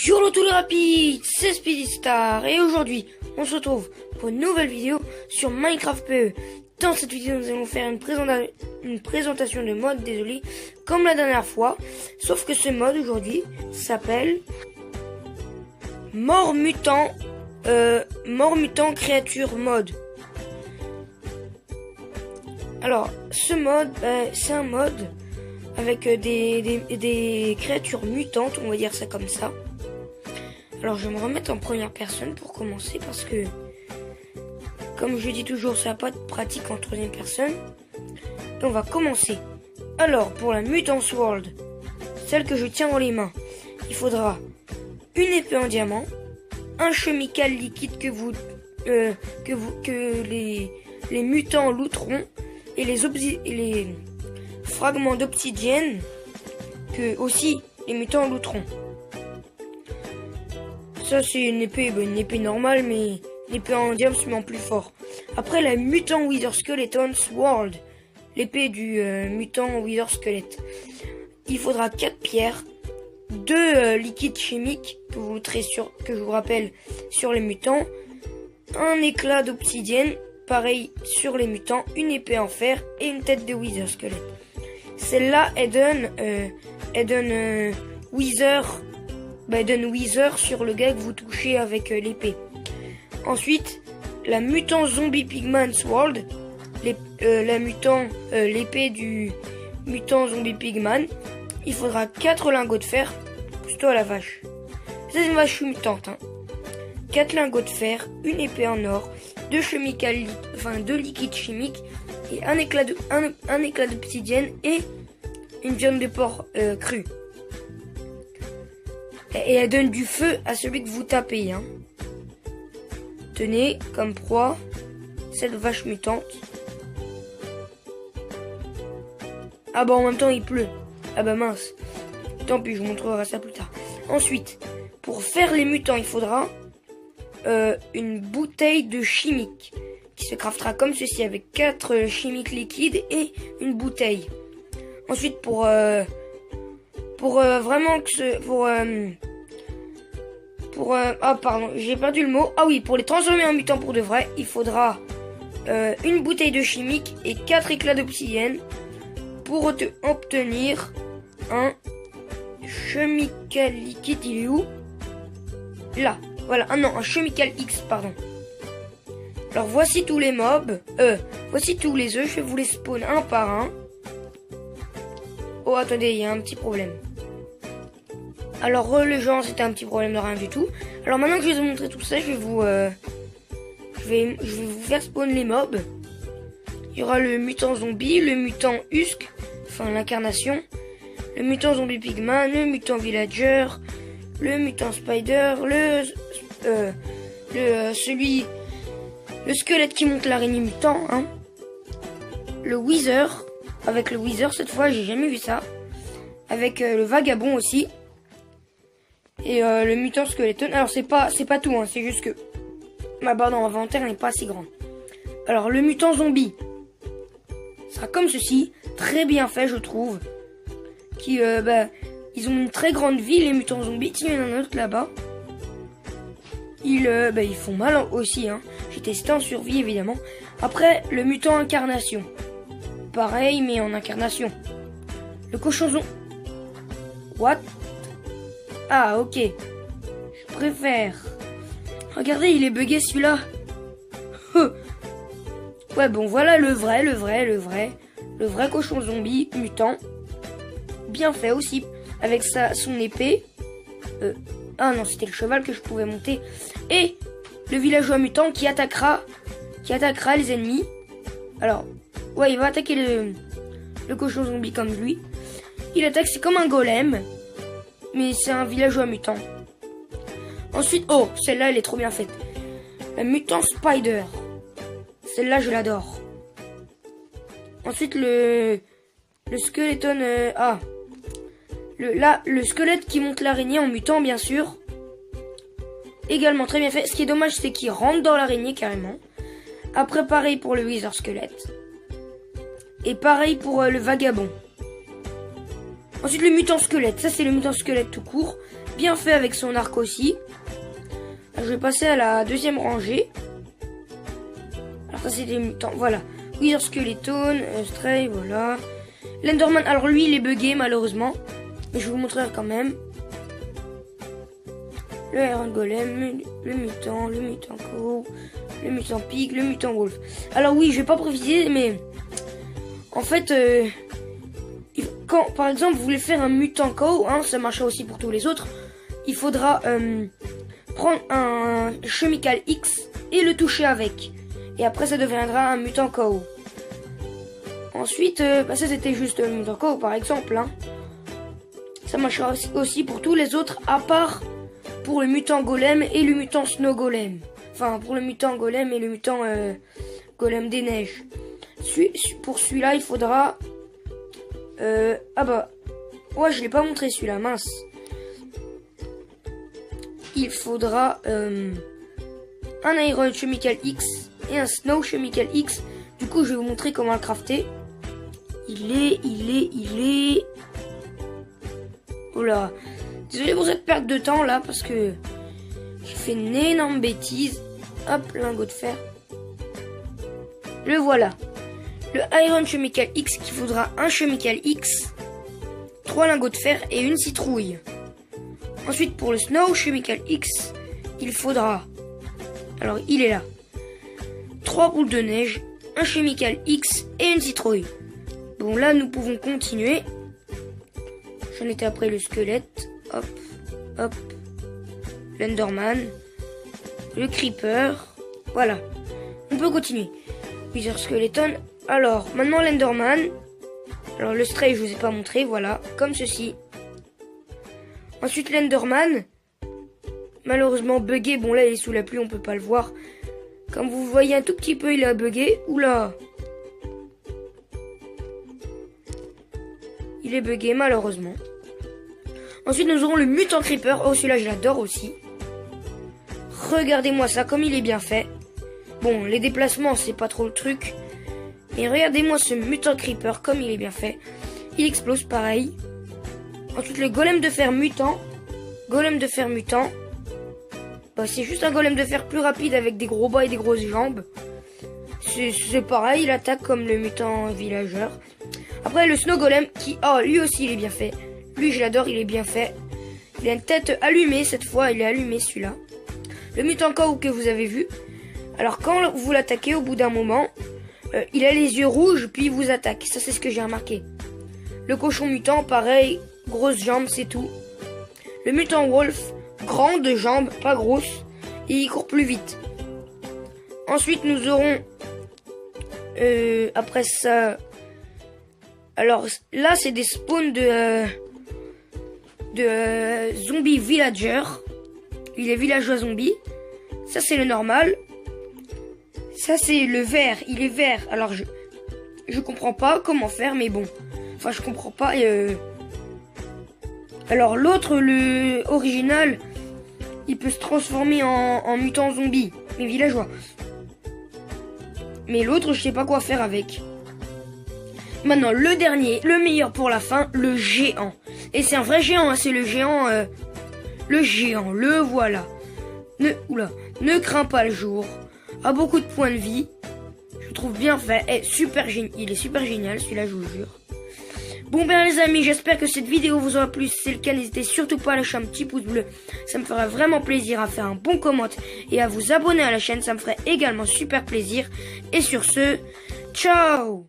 Yolo tous les rapides, c'est Speedystar et aujourd'hui on se retrouve pour une nouvelle vidéo sur Minecraft PE. Dans cette vidéo nous allons faire une présentation de mode, désolé, comme la dernière fois, sauf que ce mode aujourd'hui s'appelle Mort Mutant Créature Mode. Alors ce mode, c'est un mode avec des créatures mutantes, on va dire ça comme ça. Alors je vais me remettre en première personne pour commencer parce que, comme je dis toujours, ça n'a pas de pratique en troisième personne. Et on va commencer. Alors pour la Mutants World, celle que je tiens dans les mains, il faudra une épée en diamant, un chemical liquide que les mutants looteront et les fragments d'obsidienne que aussi les mutants looteront. Ça c'est une épée normale, mais une épée en diamant mais en plus fort. Après la Mutant Wither Skeleton World, l'épée du mutant Wither Skelette. Il faudra 4 pierres, 2 liquides chimiques que vous looterez que je vous rappelle sur les mutants, un éclat d'obsidienne, pareil sur les mutants, une épée en fer et une tête de Wither Skelette. Celle-là, elle donne Wither sur le gars que vous touchez avec l'épée. Ensuite, la Mutant Zombie Pigman's World, l'épée du Mutant Zombie Pigman. Il faudra 4 lingots de fer. Pousse-toi la vache. C'est une vache mutante. 4 lingots de fer, une épée en or, 2 liquides chimiques et un éclat d'obsidienne et une viande de porc crue. Et elle donne du feu à celui que vous tapez. Tenez comme proie cette vache mutante. Ah bah en même temps il pleut. Ah bah mince. Tant pis, je vous montrerai ça plus tard. Ensuite, pour faire les mutants, il faudra une bouteille de chimique qui se craftera comme ceci avec 4 chimiques liquides et une bouteille. Ensuite, pour j'ai perdu le mot. Ah oui, pour les transformer en mutants pour de vrai, il faudra une bouteille de chimique et 4 éclats d'obsidienne pour obtenir un chemical liquide. Il est où? Là. Voilà. Ah non, un chemical X, pardon. Alors voici tous les mobs. Voici tous les œufs. Je vais vous les spawn un par un. Oh, attendez, il y a un petit problème. Alors, les gens, c'était un petit problème de rien du tout. Alors, maintenant que je vais vous montrer tout ça, je vais vous faire spawn les mobs. Il y aura le mutant zombie, le mutant Husk, enfin l'incarnation, le mutant zombie pigman, le mutant villager, le mutant spider, le squelette qui monte l'araignée mutant, le wither, avec le wither cette fois, j'ai jamais vu ça, avec le vagabond aussi. Et le mutant skeleton. Alors c'est pas tout, c'est juste que ma barre d'inventaire n'est pas assez grande. Alors le mutant zombie sera comme ceci, très bien fait je trouve. Ils ont une très grande vie les mutants zombies. Tiens, il y en a un autre là-bas. Ils font mal aussi. J'ai testé en survie évidemment. Après le mutant incarnation. Pareil mais en incarnation. Le cochon zombie. What? Ah, ok. Je préfère. Regardez, il est bugué celui-là. Ouais, bon, voilà le vrai cochon zombie mutant. Bien fait aussi. Avec son épée. Ah non, c'était le cheval que je pouvais monter. Et le villageois mutant qui attaquera les ennemis. Alors, ouais, il va attaquer le cochon zombie comme lui. Il attaque, c'est comme un golem. Mais c'est un villageois mutant. Ensuite, oh, celle-là, elle est trop bien faite. La mutant spider. Celle-là, je l'adore. Ensuite, le skeleton... le squelette qui monte l'araignée en mutant, bien sûr. Également très bien fait. Ce qui est dommage, c'est qu'il rentre dans l'araignée, carrément. Après, pareil pour le wither squelette. Et pareil pour le vagabond. Ensuite, le mutant squelette. Ça, c'est le mutant squelette tout court. bien fait avec son arc aussi. Alors, je vais passer à la deuxième rangée. Alors ça c'est des mutants, voilà. Wither Skeleton, Stray, voilà. L'Enderman, alors lui il est bugué malheureusement. Mais je vais vous montrer quand même. Le Iron Golem, le mutant Cow, le mutant Pig, le mutant Wolf. Alors oui, je vais pas préciser, mais en fait, quand par exemple vous voulez faire un mutant Cow, hein, ça marchera aussi pour tous les autres, il faudra prendre un Chemical X et le toucher avec. Et après ça deviendra un mutant Cow. Ensuite, ça c'était juste le mutant Cow par exemple. Hein. Ça marchera aussi pour tous les autres, à part pour le mutant Golem et le mutant Snow Golem. Enfin, pour le mutant Golem et le mutant Golem des Neiges. Pour celui-là, il faudra... ah bah... Ouais, je l'ai pas montré celui-là, mince. Il faudra un Iron Chemical X et un Snow Chemical X. Du coup, je vais vous montrer comment le crafter. Il est... Oula. Désolé pour cette perte de temps là, parce que j'ai fait une énorme bêtise. Hop, lingot de fer. Le voilà. Le Iron Chemical X qui faudra un Chemical X, 3 lingots de fer et une citrouille. Ensuite pour le Snow Chemical X, il faudra, alors il est là, 3 boules de neige, un Chemical X et une citrouille. Bon là nous pouvons continuer. J'en étais après le squelette. Hop, hop. L'Enderman. Le Creeper. Voilà. On peut continuer. Wither Skeleton. Alors, maintenant l'Enderman. Alors, le Stray, je vous ai pas montré. Voilà. Comme ceci. Ensuite, l'Enderman. Malheureusement, bugué. Bon, là, il est sous la pluie. On peut pas le voir. Comme vous voyez un tout petit peu, il a bugué. Oula. Il est bugué, malheureusement. Ensuite, nous aurons le Mutant Creeper. Oh, celui-là, je l'adore aussi. Regardez-moi ça, comme il est bien fait. Bon, les déplacements, c'est pas trop le truc. Mais regardez-moi ce Mutant Creeper, comme il est bien fait. Il explose pareil. Ensuite, le Golem de fer mutant. Golem de fer mutant. Bah, c'est juste un Golem de fer plus rapide avec des gros bras et des grosses jambes. C'est pareil, il attaque comme le Mutant Villageur. Après, le Snow Golem qui... Oh, lui aussi, il est bien fait. Lui, je l'adore, il est bien fait. Il a une tête allumée, cette fois, il est allumé, celui-là. Le Mutant Cow que vous avez vu. Alors, quand vous l'attaquez, au bout d'un moment, il a les yeux rouges, puis il vous attaque. Ça, c'est ce que j'ai remarqué. Le cochon mutant, pareil, grosses jambes, c'est tout. Le Mutant Wolf, grandes jambes, pas grosses, et il court plus vite. Ensuite, nous aurons... après ça... Alors, là, c'est des spawns de zombies villagers. Il est villageois zombie. Ça, c'est le normal. Ça, c'est le vert. Il est vert. Alors, je comprends pas comment faire, mais bon. Enfin, je comprends pas. Alors, l'autre, le original, il peut se transformer en mutant zombie. Mais villageois. Mais l'autre, je sais pas quoi faire avec. Maintenant, le dernier, le meilleur pour la fin, le géant. Et c'est un vrai géant, hein, c'est le géant, le voilà. Ne crains pas le jour. A beaucoup de points de vie. Je trouve bien fait. Il est super génial, celui-là, je vous jure. Bon ben les amis, j'espère que cette vidéo vous aura plu. Si c'est le cas, n'hésitez surtout pas à lâcher un petit pouce bleu. Ça me ferait vraiment plaisir, à faire un bon commentaire et à vous abonner à la chaîne. Ça me ferait également super plaisir. Et sur ce, ciao!